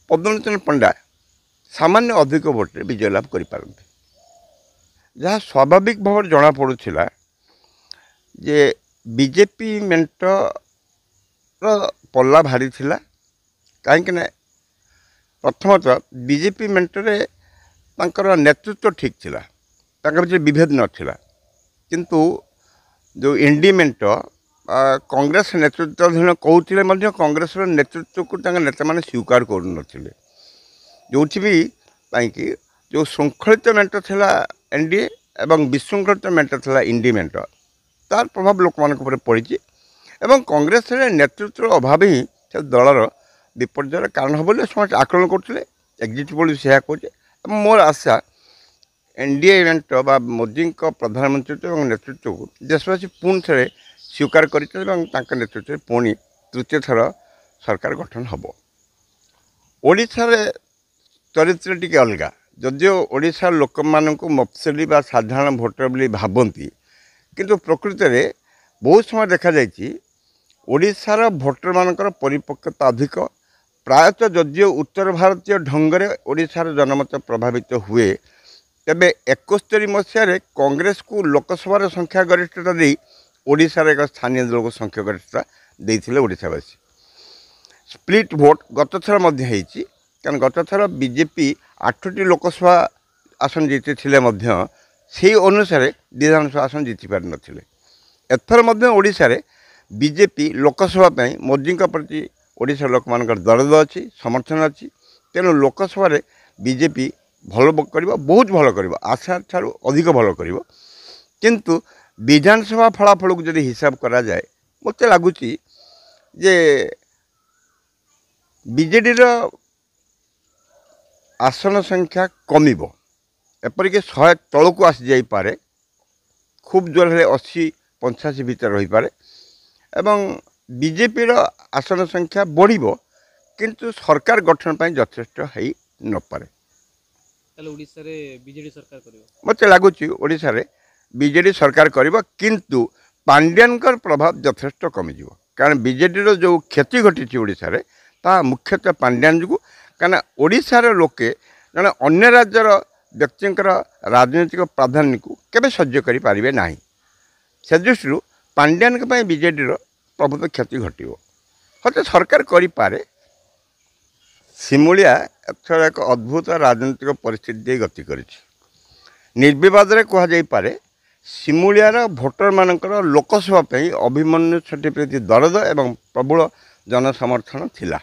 पद्मलोचन पंडा सामान्य अधिक भोटे विजय लाभ करें जहाँ स्वाभाविक भाव जना पड़ूला जे बीजेपी मेंटर पल्ला भारी थिला कहीं प्रथमतः बीजेपी मेंटरे तांकर नेतृत्व ठीक थिला भीतर विभेद नाला किंतु जो एनडीए मेंट कांग्रेस नेतृत्वाधीन कहते कांग्रेस नेतृत्व को नेता मैंने स्वीकार करूँ जो भी जो श्रृंखलित मेंट थिला एनडीए एवं विशृंखलित मेंट थिला इंडी मेंट तार प्रभाव लोक मान पड़ी एवं कांग्रेस नेतृत्व अभाव ही से दलर विपर्य कारण हम बोले समस्त आकलन करते एग्जिट पोल से कहे मोर आशा एनडीए मेंट बा मोदी प्रधानमंत्री और नेतृत्व को देशवासी पुणी थे स्वीकार कर नेतृत्व पुणी तृतीय थर सरकार गठन हम ओडिशा चरित्र टी अलग जदिओ ओडिशा लोक मानक मफसली बा साधारण भोटर बोली भावती किंतु प्रकृत में बहुत समय देखा ओडिशार भोटर मानकर परिपक्वता अधिक प्रायतः जदिओ उत्तर भारतीय ढंग से ओडिशार जनमत प्रभावित हुए तेबे 71 मसीह कांग्रेस को लोकसभा संख्या गरिष्ठता दे ओडिशार एक स्थानीय दल को संख्या गरिष्ठता देते ओडिशावासी स्प्लिट भोट गत थर कारण गत थर बीजेपी 8टी लोकसभा आसन जीति से अनुसार विधानसभा आसन जीति पारि नथिले एथर ओडिशा रे बीजेपी लोकसभा मोदी प्रति ओडिशा लोक मानकर दरद अच्छी समर्थन अच्छी तेणु लोकसभा रे बीजेपी भल कर बहुत भल कर आशा ठारू अधिक भल कर किंतु विधानसभा फलाफल को जब हिसाब करा जाए मत लगुच जे बीजेडी आसन संख्या कमिब एपरिक 100 तल को आसी जाइपे खूब जोर 80-85 भितर रही पारे एवं बीजेपी आसन संख्या बढ़ किंतु सरकार गठन पर यथेष्ट हो न पारे मत लगुच ओडिशा रे बीजेडी सरकार करिबा किंतु पांड्यान प्रभाव यथेष्ट कमिज कारण बीजेडी जो क्षति घटी ओडिशा रे ता मुख्यतः पांड्यान जो कारण ओडिशार लोके जड़े अन्य राज्यर व्यक्तिर राजनीतिक प्राधान्य को केबे सह्य करि पारिबे नाही से दृष्टि पांड्यान बीजेडी प्रभुत क्षति घटो हते सरकार करिपारे सिमुलिया एथर एक अद्भुत राजनीतिक परिस्थिति गति कर निर्विवाद कह जाइपारे सिमुलियार भोटर मानकर लोकसभा अभिमन्यु छठी प्रति दरद एवं प्रबल जनसमर्थन थिला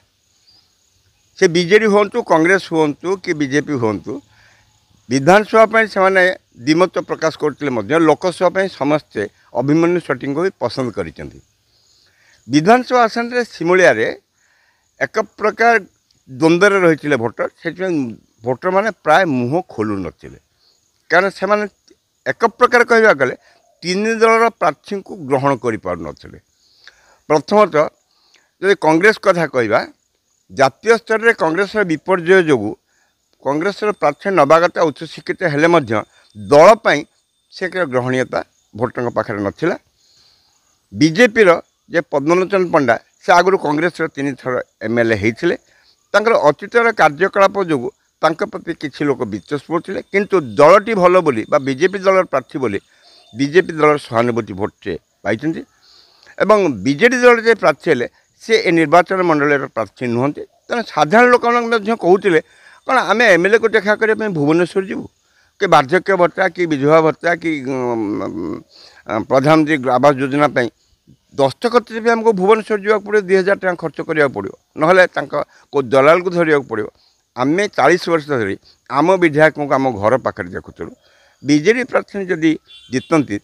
से बीजेडी हूँ कांग्रेस हूँ कि बीजेपी हूँ विधानसभा से मैंने दिमत प्रकाश करते लोकसभा समस्ते अभिमन्यु छठी को भी पसंद कर विधानसभा आसन रे सिमुलिया रे एक प्रकार द्वंद्व रही भोटर से भोटर माने प्राय मुह खोलु नथिले कारण से माने एक प्रकार कहवा गले तीन दलर प्रार्थी को ग्रहण कर पार नथिले प्रथमतः जब कांग्रेस कथा कहवा जातीय स्तर में कांग्रेस विपर्य जो कांग्रेस प्रार्थी नवागत उच्च शिक्षित हेले दलपाई से ग्रहणीयता भोटर पाखे नाला बीजेपी जे पद्मलोचन पंडा से आगु कांग्रेस 3 थर एमएलए होते अतीतर कार्यकलाप जो प्रति किसी लोक विश्वास पड़ते किंतु दलटी भल बोली बीजेपी दल प्रार्थी बोली बीजेपी दल सहानुभूति भोट से पाई एवं बीजेडी दल जे प्रार्थी हेले से निर्वाचन मंडल प्रार्थी नुहति तेना साधारण लोक कहते कौन आम एमएलए को देखा करने भुवनेश्वर जीवु कि वार्धक्य भत्ता कि विधवा भत्ता कि प्रधानमंत्री आवास योजना दस्तखत भी आमको भुवनेश्वर जावाक पड़ो 2000 टका खर्च करा पड़ो ना दलाल को धरिया पड़ो आम 40 वर्ष धरी आम विधायक को आम घर पाखे देखुलु बीजेडी प्रार्थी जदि जीतती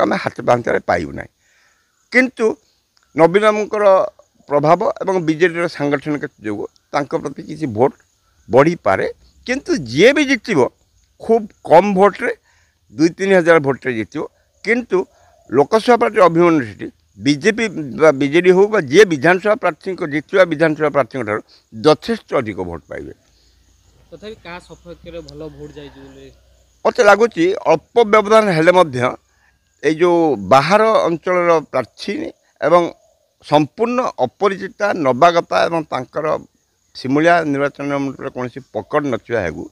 आम हाथ बांधारे पाइबना किंतु नवीन बाबूर प्रभाव एवं बीजेडी सांगठनिक जो प्रति किसी भोट बढ़ी पारे किंतु जी भी जितब खूब कम भोट्रे 2-3 हजार भोट्रे जितब किंतु लोकसभा पार्टी अभिमन्यु सेठी बीजेपी बीजेडी हो जी विधानसभा प्रार्थी को जितवा विधानसभा प्रार्थी यथेष्ट अधिक भोट पाइबे तथापि का सपक्षरे भल भोट जाई मत लगुच अल्प व्यवधान हेले जो बाहर अंचल प्रार्थी एवं संपूर्ण अपरिचिता नवागता एवं तांकर ସିମୁଳିଆ ନିର୍ବାଚନ ମଣ୍ଡଳୀର କୌଣସି ପକଡ଼ ନଥିବା ହେତୁ